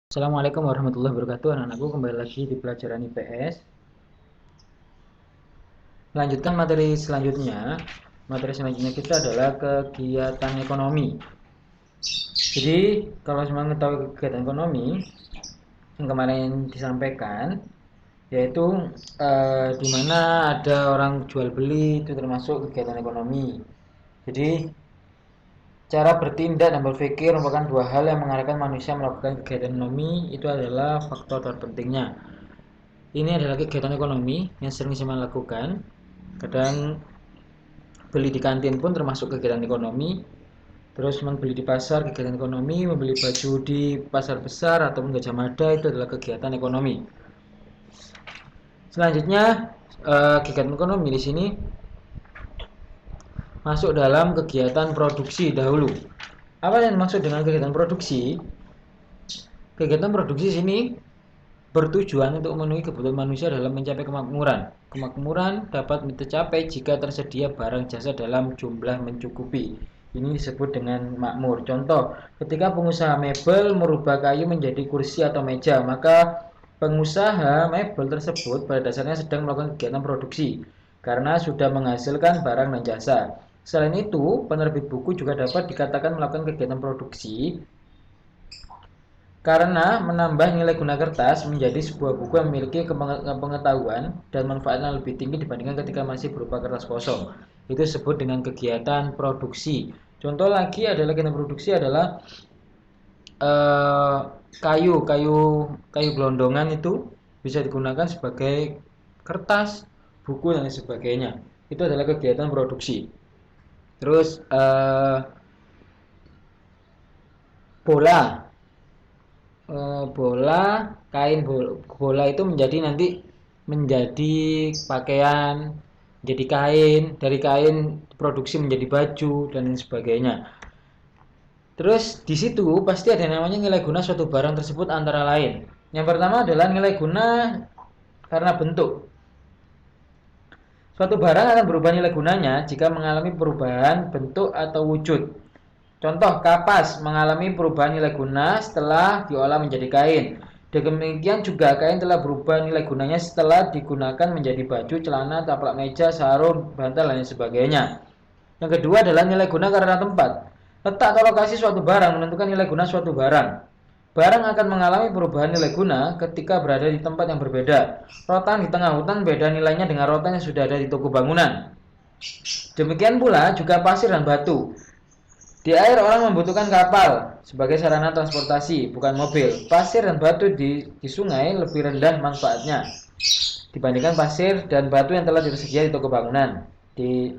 Assalamualaikum warahmatullahi wabarakatuh. Anak-anakku, kembali lagi di pelajaran IPS. Lanjutkan materi selanjutnya. Materi selanjutnya kita adalah kegiatan ekonomi. Jadi, kalau semua mengetahui kegiatan ekonomi yang kemarin disampaikan, yaitu di mana ada orang jual beli, itu termasuk kegiatan ekonomi. Jadi, cara bertindak dan berpikir merupakan dua hal yang mengarahkan manusia melakukan kegiatan ekonomi. Itu adalah faktor terpentingnya. Ini adalah kegiatan ekonomi yang sering saya lakukan. Kadang beli di kantin pun termasuk kegiatan ekonomi. Terus membeli di pasar kegiatan ekonomi, membeli baju di pasar besar ataupun Gajah Mada itu adalah kegiatan ekonomi. Selanjutnya kegiatan ekonomi di sini masuk dalam kegiatan produksi dahulu. Apa yang dimaksud dengan kegiatan produksi? Kegiatan produksi sini bertujuan untuk memenuhi kebutuhan manusia dalam mencapai kemakmuran. Kemakmuran dapat tercapai jika tersedia barang jasa dalam jumlah mencukupi. Ini disebut dengan makmur. Contoh, ketika pengusaha mebel merubah kayu menjadi kursi atau meja, maka pengusaha mebel tersebut pada dasarnya sedang melakukan kegiatan produksi karena sudah menghasilkan barang dan jasa. Selain itu, penerbit buku juga dapat dikatakan melakukan kegiatan produksi karena menambah nilai guna kertas menjadi sebuah buku yang memiliki pengetahuan dan manfaatnya lebih tinggi dibandingkan ketika masih berupa kertas kosong. Itu disebut dengan kegiatan produksi. Contoh lagi adalah kegiatan produksi adalah kayu gelondongan itu bisa digunakan sebagai kertas, buku dan sebagainya. Itu adalah kegiatan produksi. Terus bola, kain bola itu menjadi pakaian, jadi kain, dari kain produksi menjadi baju dan lain sebagainya. Terus di situ pasti ada namanya nilai guna suatu barang tersebut antara lain. Yang pertama adalah nilai guna karena bentuk. Suatu barang akan berubah nilai gunanya jika mengalami perubahan bentuk atau wujud. Contoh, kapas mengalami perubahan nilai guna setelah diolah menjadi kain. Demikian juga kain telah berubah nilai gunanya setelah digunakan menjadi baju, celana, taplak meja, sarung, bantal, dan sebagainya. Yang kedua adalah nilai guna karena tempat. Letak atau lokasi suatu barang menentukan nilai guna suatu barang. Barang akan mengalami perubahan nilai guna ketika berada di tempat yang berbeda. Rotan di tengah hutan beda nilainya dengan rotan yang sudah ada di toko bangunan. Demikian pula juga pasir dan batu. Di air orang membutuhkan kapal sebagai sarana transportasi, bukan mobil. Pasir dan batu di sungai lebih rendah manfaatnya dibandingkan pasir dan batu yang telah tersedia di toko bangunan. Di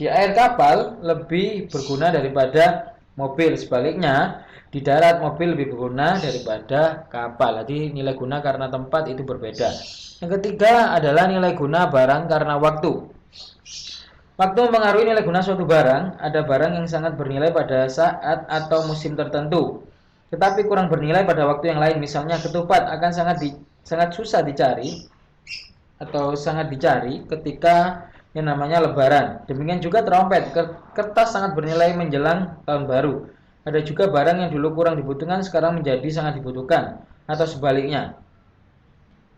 air kapal lebih berguna daripada mobil. Sebaliknya, di darat mobil lebih berguna daripada kapal. Jadi nilai guna karena tempat itu berbeda. Yang ketiga adalah nilai guna barang karena waktu. Waktu mempengaruhi nilai guna suatu barang. Ada barang yang sangat bernilai pada saat atau musim tertentu, tetapi kurang bernilai pada waktu yang lain. Misalnya ketupat akan sangat susah dicari atau sangat dicari ketika yang namanya lebaran. Demikian juga trompet, kertas sangat bernilai menjelang tahun baru. Ada juga barang yang dulu kurang dibutuhkan sekarang menjadi sangat dibutuhkan, atau sebaliknya.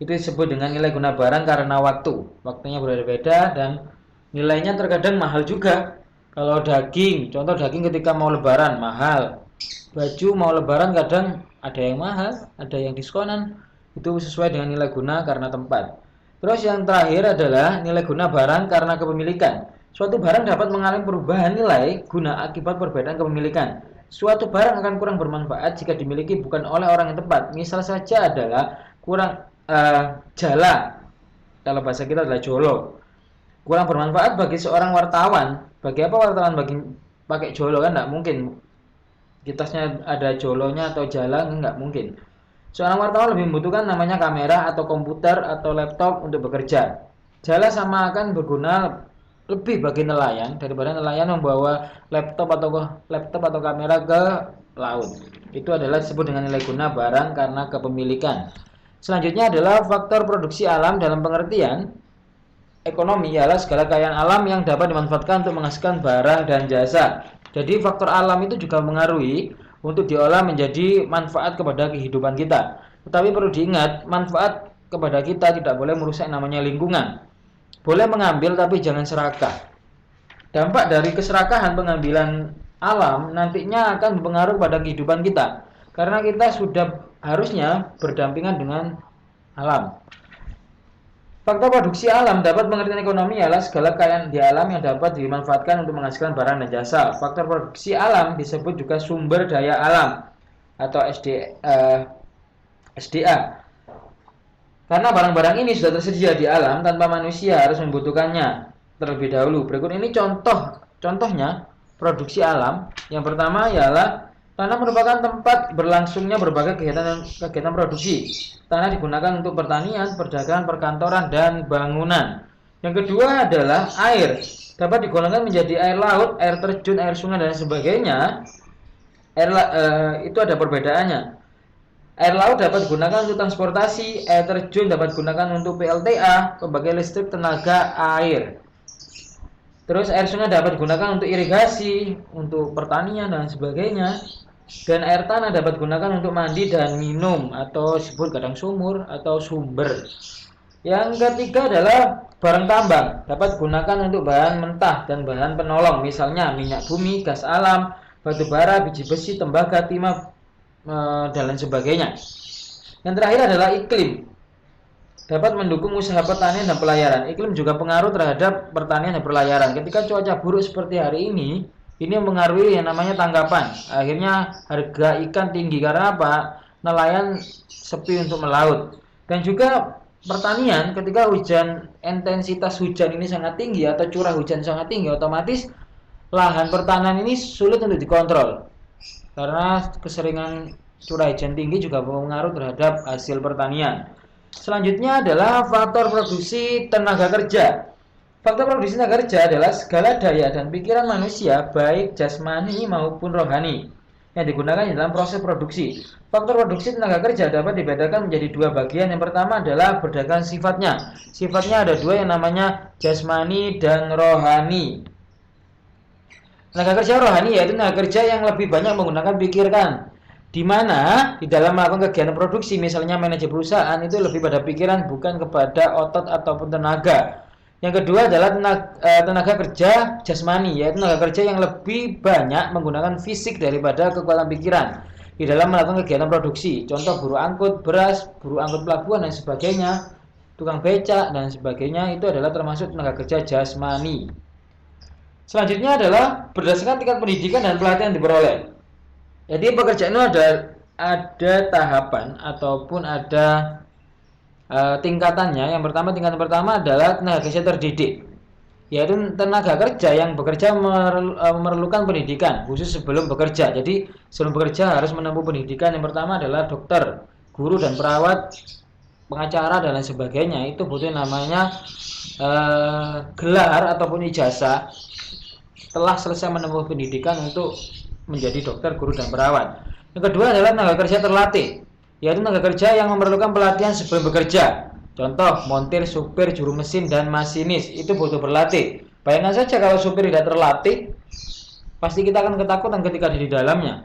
Itu disebut dengan nilai guna barang karena waktu. Waktunya berbeda dan nilainya terkadang mahal juga. Kalau daging, contoh daging ketika mau lebaran mahal. Baju mau lebaran kadang ada yang mahal, ada yang diskonan. Itu sesuai dengan nilai guna karena tempat. Terus yang terakhir adalah nilai guna barang karena kepemilikan. Suatu barang dapat mengalami perubahan nilai guna akibat perbedaan kepemilikan. Suatu barang akan kurang bermanfaat jika dimiliki bukan oleh orang yang tepat. Misal saja adalah kurang jala. Kalau bahasa kita adalah jolo. Kurang bermanfaat bagi seorang wartawan. Bagi apa wartawan pakai jolo? Kan nggak mungkin. Kitasnya ada jolonya atau jalan, nggak mungkin. Seorang wartawan lebih membutuhkan namanya kamera atau komputer atau laptop untuk bekerja. Jala sama akan berguna lebih bagi nelayan daripada nelayan membawa laptop atau kamera ke laut. Itu adalah disebut dengan nilai guna barang karena kepemilikan. Selanjutnya adalah faktor produksi alam dalam pengertian ekonomi ialah segala kekayaan alam yang dapat dimanfaatkan untuk menghasilkan barang dan jasa. Jadi faktor alam itu juga mengaruhi untuk diolah menjadi manfaat kepada kehidupan kita. Tetapi perlu diingat, manfaat kepada kita tidak boleh merusak namanya lingkungan. Boleh mengambil tapi jangan serakah. Dampak dari keserakahan pengambilan alam nantinya akan berpengaruh pada kehidupan kita. Karena kita sudah harusnya berdampingan dengan alam. Faktor produksi alam dapat pengertian ekonomi adalah segala kekayaan di alam yang dapat dimanfaatkan untuk menghasilkan barang dan jasa. Faktor produksi alam disebut juga sumber daya alam atau SDA. Karena barang-barang ini sudah tersedia di alam tanpa manusia harus membutuhkannya terlebih dahulu. Berikut ini contohnya produksi alam. Yang pertama ialah tanah merupakan tempat berlangsungnya berbagai kegiatan produksi. Tanah digunakan untuk pertanian, perdagangan, perkantoran, dan bangunan. Yang kedua adalah air. Dapat digolongkan menjadi air laut, air terjun, air sungai, dan sebagainya. Itu ada perbedaannya. Air laut dapat digunakan untuk transportasi, air terjun dapat digunakan untuk PLTA, pembangkit listrik tenaga air. Terus air sungai dapat digunakan untuk irigasi, untuk pertanian, dan sebagainya. Dan air tanah dapat digunakan untuk mandi dan minum atau disebut kadang sumur atau sumber. Yang ketiga adalah barang tambang, dapat digunakan untuk bahan mentah dan bahan penolong, misalnya minyak bumi, gas alam, batu bara, biji besi, tembaga, timah, dan lain sebagainya. Yang terakhir adalah iklim, dapat mendukung usaha pertanian dan pelayaran. Iklim juga pengaruh terhadap pertanian dan pelayaran. Ketika cuaca buruk seperti hari ini mempengaruhi yang namanya tangkapan. Akhirnya harga ikan tinggi karena apa? Nelayan sepi untuk melaut. Dan juga pertanian, ketika intensitas hujan ini sangat tinggi atau curah hujan sangat tinggi, otomatis lahan pertanian ini sulit untuk dikontrol. Karena keseringan curah hujan tinggi juga berpengaruh terhadap hasil pertanian. Selanjutnya adalah faktor produksi tenaga kerja. Faktor produksi tenaga kerja adalah segala daya dan pikiran manusia, baik jasmani maupun rohani, yang digunakan dalam proses produksi. Faktor produksi tenaga kerja dapat dibedakan menjadi dua bagian. Yang pertama adalah berdasarkan sifatnya. Sifatnya ada dua, yang namanya jasmani dan rohani. Tenaga kerja rohani yaitu tenaga kerja yang lebih banyak menggunakan pikiran, di mana di dalam melakukan kegiatan produksi, misalnya manajer perusahaan, itu lebih pada pikiran bukan kepada otot ataupun tenaga. Yang kedua adalah tenaga kerja jasmani, yaitu tenaga kerja yang lebih banyak menggunakan fisik daripada kekuatan pikiran di dalam melakukan kegiatan produksi. Contoh buruh angkut beras, buruh angkut pelabuhan, dan sebagainya, tukang becak, dan sebagainya, itu adalah termasuk tenaga kerja jasmani. Selanjutnya adalah berdasarkan tingkat pendidikan dan pelatihan yang diperoleh. Jadi pekerjaan itu ada tahapan ataupun ada tingkatannya. Yang tingkatan pertama adalah tenaga kerja terdidik, yaitu tenaga kerja yang bekerja memerlukan pendidikan khusus sebelum bekerja. Jadi sebelum bekerja harus menempuh pendidikan. Yang pertama adalah dokter, guru dan perawat, pengacara dan lain sebagainya. Itu butuh namanya gelar ataupun ijazah telah selesai menempuh pendidikan untuk menjadi dokter, guru dan perawat. Yang kedua adalah tenaga kerja terlatih, yaitu tenaga kerja yang memerlukan pelatihan sebelum bekerja. Contoh montir, supir, juru mesin, dan masinis, itu butuh berlatih. Bayangkan saja kalau supir tidak terlatih, pasti kita akan ketakutan ketika di dalamnya.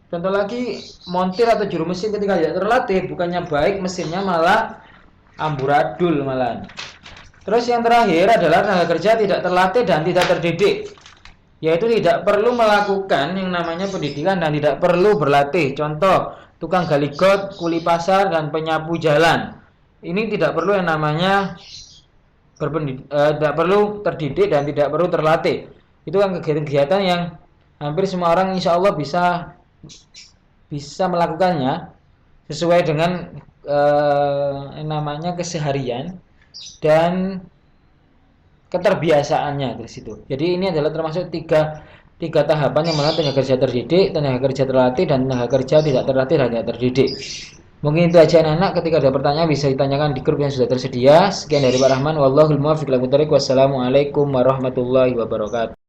Contoh lagi, montir atau juru mesin ketika tidak terlatih, bukannya baik mesinnya, malah amburadul malah. Terus yang terakhir adalah tenaga kerja tidak terlatih dan tidak terdidik, yaitu tidak perlu melakukan yang namanya pendidikan dan tidak perlu berlatih. Contoh tukang gali got, kuli pasar, dan penyapu jalan. Ini tidak perlu yang namanya tidak perlu terdidik dan tidak perlu terlatih. Itu kan kegiatan-kegiatan yang hampir semua orang insya Allah bisa melakukannya sesuai dengan yang namanya keseharian dan keterbiasaannya di situ. Jadi ini adalah termasuk tiga tahapan, yang mana tenaga kerja terdidik, tenaga kerja terlatih, dan tenaga kerja tidak terlatih dan tidak terdidik. Mungkin itu aja anak-anak. Ketika ada pertanyaan bisa ditanyakan di grup yang sudah tersedia. Sekian dari Pak Rahman. Wallahul muwaffiq ila aqwamit thoriq. Wassalamualaikum warahmatullahi wabarakatuh.